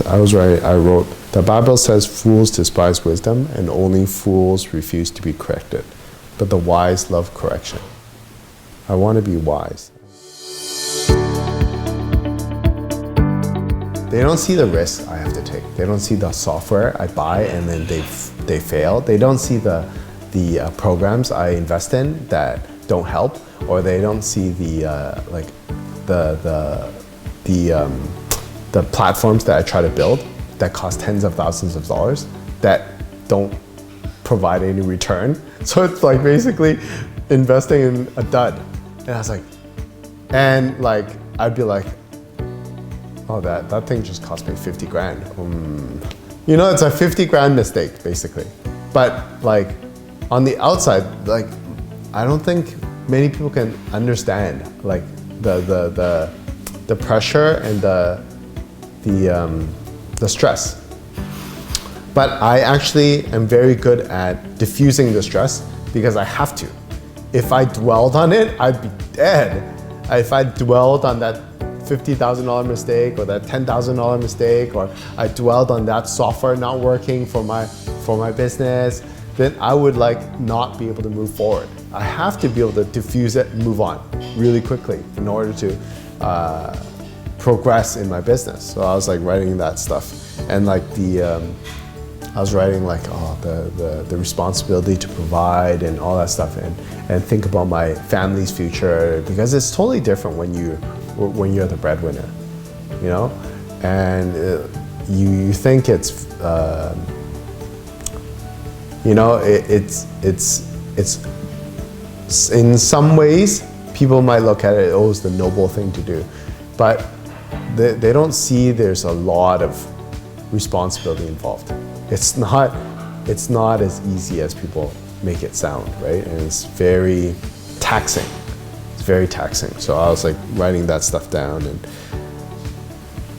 I wrote, the Bible says fools despise wisdom and only fools refuse to be corrected, but the wise love correction. I want to be wise. They don't see the risk I have to take. They don't see the software I buy and then they fail. They don't see the programs I invest in that don't help, or they don't see the platforms that I try to build that cost tens of thousands of dollars that don't provide any return. So it's like basically investing in a dud. And I was like, I'd be like, oh, that thing just cost me 50 grand. You know, it's a 50 grand mistake basically. But like on the outside, like I don't think many people can understand like the pressure and the stress. But I actually am very good at diffusing the stress because I have to. If I dwelled on it, I'd be dead. If I dwelled on that $50,000 mistake or that $10,000 mistake, or I dwelled on that software not working for my business, then I would like not be able to move forward. I have to be able to diffuse it and move on really quickly in order to progress in my business. So I was like writing that stuff, and like I was writing like the responsibility to provide and all that stuff, and think about my family's future, because it's totally different when you're the breadwinner, you know, and you think it's you know, it's in some ways people might look at it, oh, it's the noble thing to do, but they don't see there's a lot of responsibility involved. It's not as easy as people make it sound, right? And it's very taxing. It's very taxing. So I was like writing that stuff down, and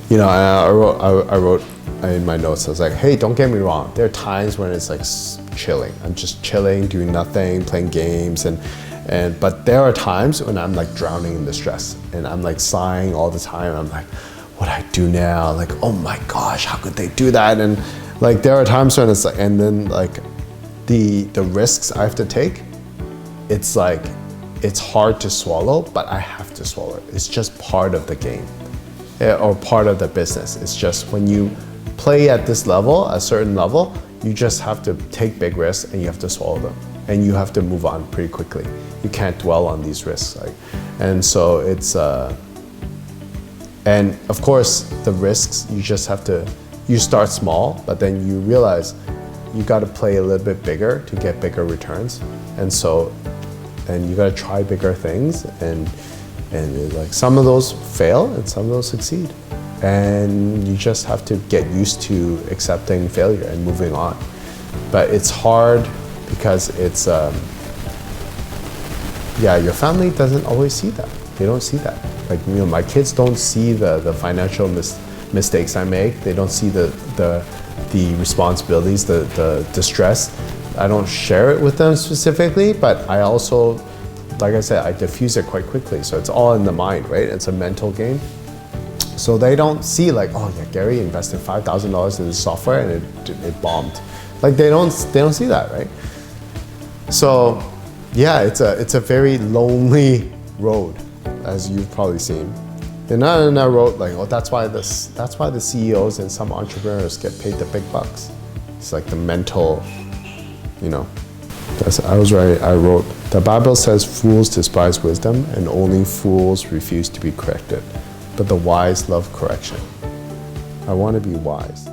you know, I wrote in my notes, I was like, hey, don't get me wrong, there are times when it's like chilling. I'm just chilling, doing nothing, playing games, but there are times when I'm like drowning in the stress and I'm like sighing all the time. I'm like, what do I do now? Like, oh my gosh, how could they do that? And like there are times when it's like, and then like the risks I have to take, it's like, it's hard to swallow, but I have to swallow it. It's just part of the game, or part of the business. It's just when you play at this level, a certain level, you just have to take big risks and you have to swallow them. And you have to move on pretty quickly. You can't dwell on these risks. And so it's, and of course the risks, you just have to, you start small, but then you realize you got to play a little bit bigger to get bigger returns. And so, and you got to try bigger things, and like some of those fail and some of those succeed. And you just have to get used to accepting failure and moving on. But it's hard because it's, yeah, your family doesn't always see that. They don't see that. Like, you know, my kids don't see the financial mistakes I make. They don't see the responsibilities, the stress. I don't share it with them specifically, but I also, like I said, I diffuse it quite quickly. So it's all in the mind, right? It's a mental game. So they don't see like, oh yeah, Gary invested $5,000 in this software and it bombed. Like they don't see that, right? So yeah, it's a very lonely road, as you've probably seen. And I wrote like, oh, that's why the CEOs and some entrepreneurs get paid the big bucks. It's like the mental, you know. I wrote, the Bible says fools despise wisdom and only fools refuse to be corrected, but the wise love correction. I want to be wise.